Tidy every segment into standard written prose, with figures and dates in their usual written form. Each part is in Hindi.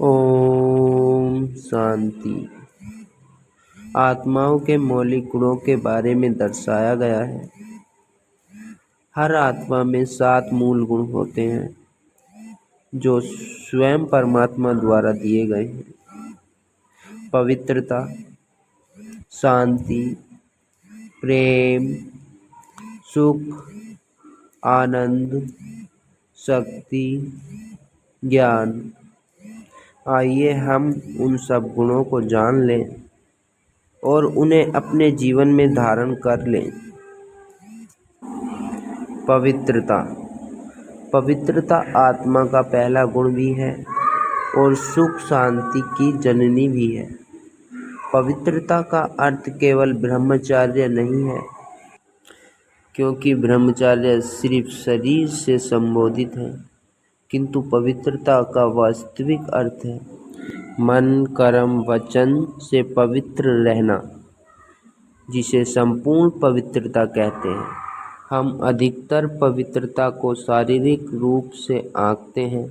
ओम शांति। आत्माओं के मौलिक गुणों के बारे में दर्शाया गया है। हर आत्मा में 7 मूल गुण होते हैं जो स्वयं परमात्मा द्वारा दिए गए हैं। पवित्रता, शांति, प्रेम, सुख, आनंद, शक्ति, ज्ञान। आइए हम उन सब गुणों को जान लें और उन्हें अपने जीवन में धारण कर लें। पवित्रता। पवित्रता आत्मा का पहला गुण भी है और सुख शांति की जननी भी है। पवित्रता का अर्थ केवल ब्रह्मचर्य नहीं है, क्योंकि ब्रह्मचर्य सिर्फ शरीर से संबोधित है, किंतु पवित्रता का वास्तविक अर्थ है मन, कर्म, वचन से पवित्र रहना, जिसे संपूर्ण पवित्रता कहते हैं। हम अधिकतर पवित्रता को शारीरिक रूप से आंकते हैं,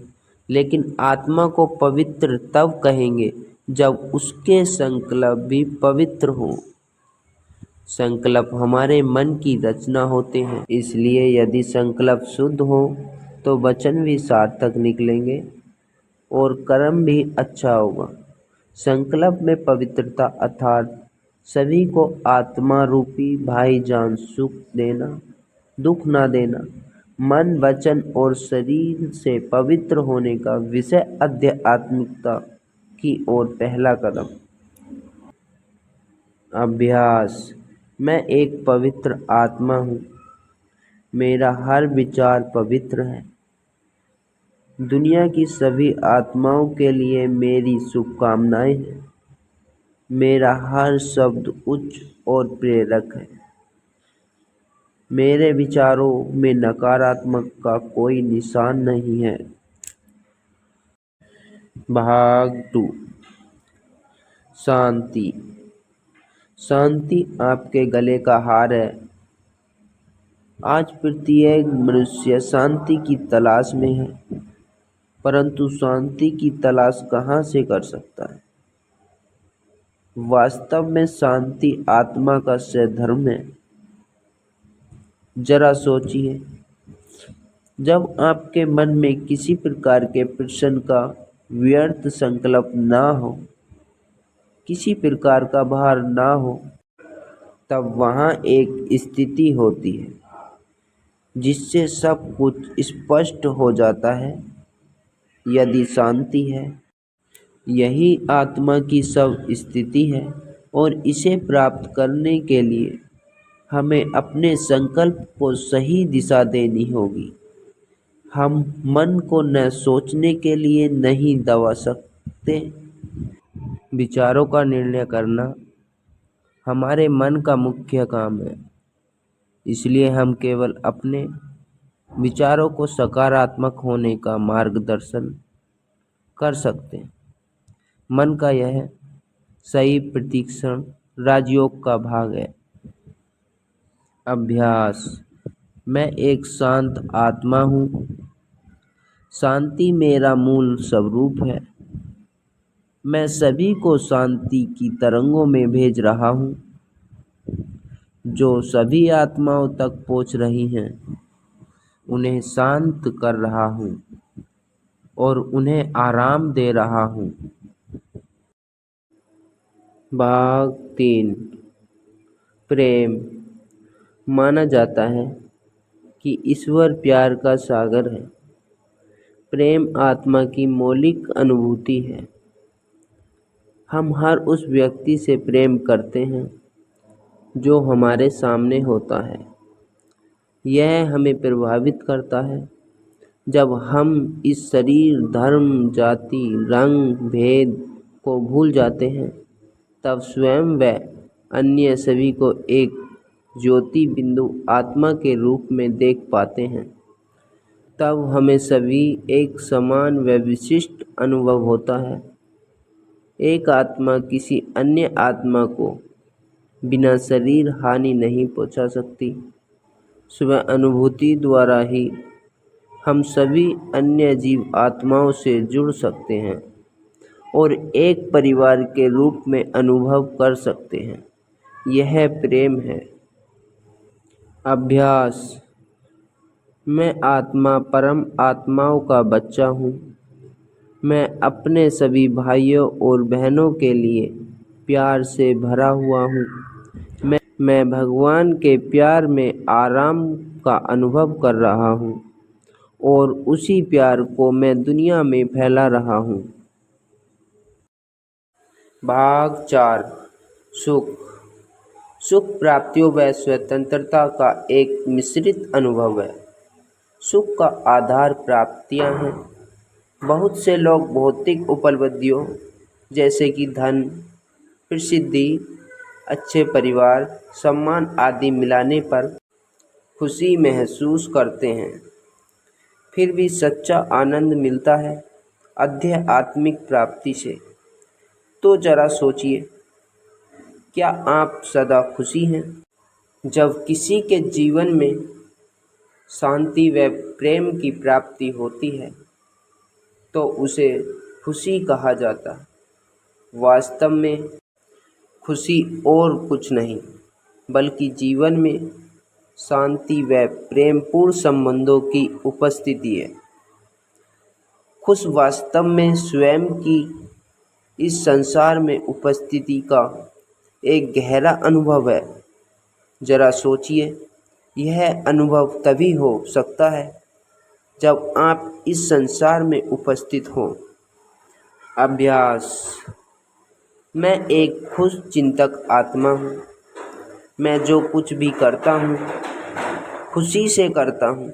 लेकिन आत्मा को पवित्र तब कहेंगे जब उसके संकल्प भी पवित्र हों। संकल्प हमारे मन की रचना होते हैं, इसलिए यदि संकल्प शुद्ध हो तो वचन भी सार्थक निकलेंगे और कर्म भी अच्छा होगा। संकल्प में पवित्रता अर्थात सभी को आत्मा रूपी भाईजान सुख देना, दुख ना देना, मन, वचन और शरीर से पवित्र होने का विषय आध्यात्मिकता की ओर पहला कदम। अभ्यास। मैं एक पवित्र आत्मा हूँ। मेरा हर विचार पवित्र है। दुनिया की सभी आत्माओं के लिए मेरी शुभकामनाएं हैं। मेरा हर शब्द उच्च और प्रेरक है। मेरे विचारों में नकारात्मक का कोई निशान नहीं है। भाग 2। शांति। शांति आपके गले का हार है। आज प्रत्येक मनुष्य शांति की तलाश में है, परंतु शांति की तलाश कहाँ से कर सकता है? वास्तव में शांति आत्मा का धर्म है। जरा सोचिए, जब आपके मन में किसी प्रकार के प्रश्न का व्यर्थ संकल्प ना हो, किसी प्रकार का भार ना हो, तब वहाँ एक स्थिति होती है जिससे सब कुछ स्पष्ट हो जाता है। यदि शांति है, यही आत्मा की सब स्थिति है और इसे प्राप्त करने के लिए हमें अपने संकल्प को सही दिशा देनी होगी। हम मन को न सोचने के लिए नहीं दबा सकते। विचारों का निर्णय करना हमारे मन का मुख्य काम है, इसलिए हम केवल अपने विचारों को सकारात्मक होने का मार्गदर्शन कर सकते हैं। मन का यह सही प्रशिक्षण राजयोग का भाग है। अभ्यास। मैं एक शांत आत्मा हूँ। शांति मेरा मूल स्वरूप है। मैं सभी को शांति की तरंगों में भेज रहा हूँ, जो सभी आत्माओं तक पहुँच रही हैं। उन्हें शांत कर रहा हूँ और उन्हें आराम दे रहा हूँ। भाग 3। प्रेम। माना जाता है कि ईश्वर प्यार का सागर है। प्रेम आत्मा की मौलिक अनुभूति है। हम हर उस व्यक्ति से प्रेम करते हैं जो हमारे सामने होता है। यह हमें प्रभावित करता है। जब हम इस शरीर, धर्म, जाति, रंग, भेद को भूल जाते हैं, तब स्वयं व अन्य सभी को एक ज्योति बिंदु आत्मा के रूप में देख पाते हैं। तब हमें सभी एक समान व विशिष्ट अनुभव होता है। एक आत्मा किसी अन्य आत्मा को बिना शरीर हानि नहीं पहुंचा सकती। स्वयं अनुभूति द्वारा ही हम सभी अन्य जीव आत्माओं से जुड़ सकते हैं। और एक परिवार के रूप में अनुभव कर सकते हैं। यह प्रेम है। अभ्यास। मैं आत्मा परम आत्माओं का बच्चा हूँ। मैं अपने सभी भाइयों और बहनों के लिए प्यार से भरा हुआ हूँ। मैं भगवान के प्यार में आराम का अनुभव कर रहा हूँ और उसी प्यार को मैं दुनिया में फैला रहा हूँ। भाग 4। सुख। सुख प्राप्तियों व स्वतंत्रता का एक मिश्रित अनुभव है। सुख का आधार प्राप्तियां हैं। बहुत से लोग भौतिक उपलब्धियों जैसे कि धन, प्रसिद्धि, अच्छे परिवार, सम्मान आदि मिलने पर खुशी महसूस करते हैं। फिर भी सच्चा आनंद मिलता है आध्यात्मिक प्राप्ति से। तो जरा सोचिए, क्या आप सदा खुशी हैं? जब किसी के जीवन में शांति व प्रेम की प्राप्ति होती है तो उसे खुशी कहा जाता है। वास्तव में खुशी और कुछ नहीं बल्कि जीवन में शांति व प्रेमपूर्ण संबंधों की उपस्थिति है। खुश वास्तव में स्वयं की इस संसार में उपस्थिति का एक गहरा अनुभव है। जरा सोचिए, यह अनुभव तभी हो सकता है जब आप इस संसार में उपस्थित हों। अभ्यास। मैं एक खुश चिंतक आत्मा हूँ। मैं जो कुछ भी करता हूँ खुशी से करता हूँ।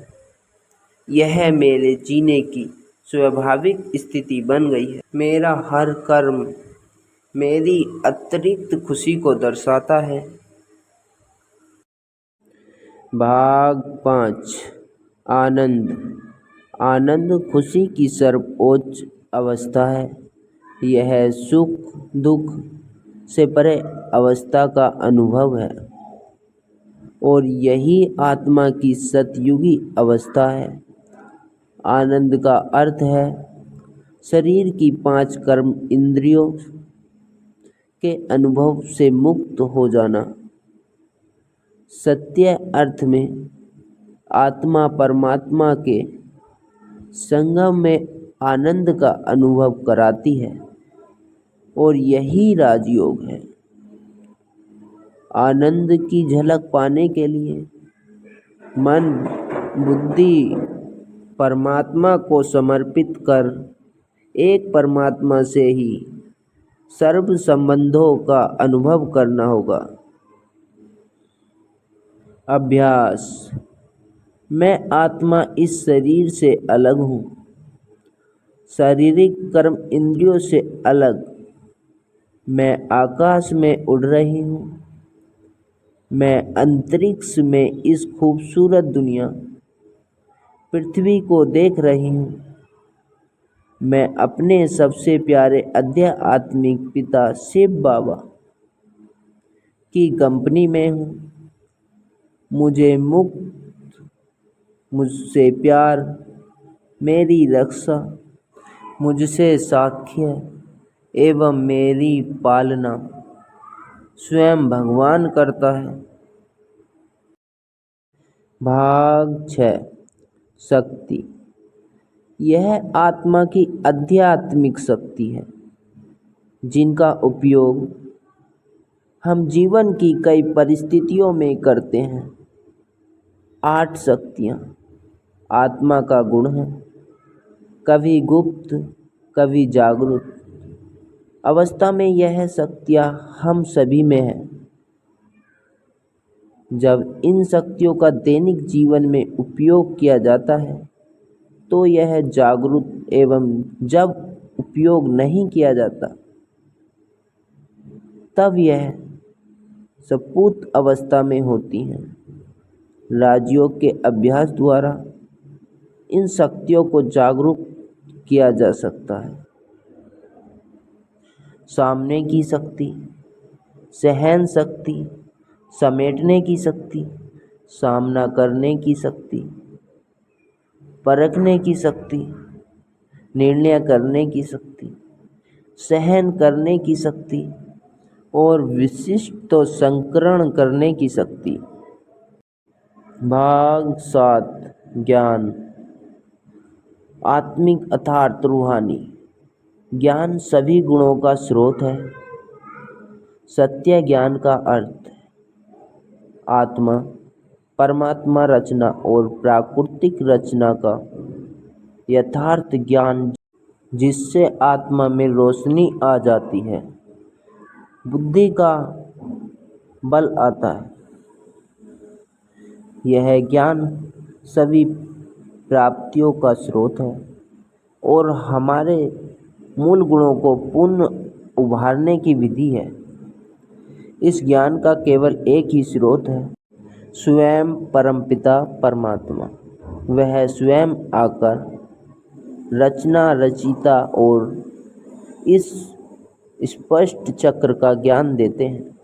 यह मेरे जीने की स्वाभाविक स्थिति बन गई है। मेरा हर कर्म मेरी अतिरिक्त खुशी को दर्शाता है। भाग 5। आनंद। आनंद खुशी की सर्वोच्च अवस्था है। यह सुख दुख से परे अवस्था का अनुभव है और यही आत्मा की सतयुगी अवस्था है। आनंद का अर्थ है शरीर की 5 कर्म इंद्रियों के अनुभव से मुक्त हो जाना। सत्य अर्थ में आत्मा परमात्मा के संगम में आनंद का अनुभव कराती है और यही राजयोग है। आनंद की झलक पाने के लिए मन बुद्धि परमात्मा को समर्पित कर एक परमात्मा से ही सर्व संबंधों का अनुभव करना होगा। अभ्यास। मैं आत्मा इस शरीर से अलग हूँ, शारीरिक कर्म इंद्रियों से अलग। मैं आकाश में उड़ रही हूँ। मैं अंतरिक्ष में इस खूबसूरत दुनिया पृथ्वी को देख रही हूँ। मैं अपने सबसे प्यारे आध्यात्मिक पिता शिव बाबा की कंपनी में हूँ। मुझे मुक्त, मुझसे प्यार, मेरी रक्षा, मुझसे साख्य एवं मेरी पालना स्वयं भगवान करता है। भाग 6। शक्ति। यह आत्मा की आध्यात्मिक शक्ति है जिनका उपयोग हम जीवन की कई परिस्थितियों में करते हैं। 8 शक्तियाँ आत्मा का गुण है, कभी गुप्त कभी जागृत अवस्था में यह शक्तियाँ हम सभी में हैं। जब इन शक्तियों का दैनिक जीवन में उपयोग किया जाता है तो यह जागृत एवं जब उपयोग नहीं किया जाता तब यह सपूत अवस्था में होती हैं। राजयोग के अभ्यास द्वारा इन शक्तियों को जागरूक किया जा सकता है। सामने की शक्ति, सहन शक्ति, समेटने की शक्ति, सामना करने की शक्ति, परखने की शक्ति, निर्णय करने की शक्ति, सहन करने की शक्ति और विशिष्ट तो संकरण करने की शक्ति। भाग 7 ज्ञान आत्मिक अर्थात रूहानी। ज्ञान सभी गुणों का स्रोत है। सत्य ज्ञान का अर्थ आत्मा, परमात्मा रचना और प्राकृतिक रचना का यथार्थ ज्ञान, जिससे आत्मा में रोशनी आ जाती है, बुद्धि का बल आता है। यह ज्ञान सभी प्राप्तियों का स्रोत है और हमारे मूल गुणों को पुनः उभारने की विधि है। इस ज्ञान का केवल एक ही स्रोत है, स्वयं परमपिता परमात्मा। वह स्वयं आकर रचना रचिता और इस स्पष्ट चक्र का ज्ञान देते हैं।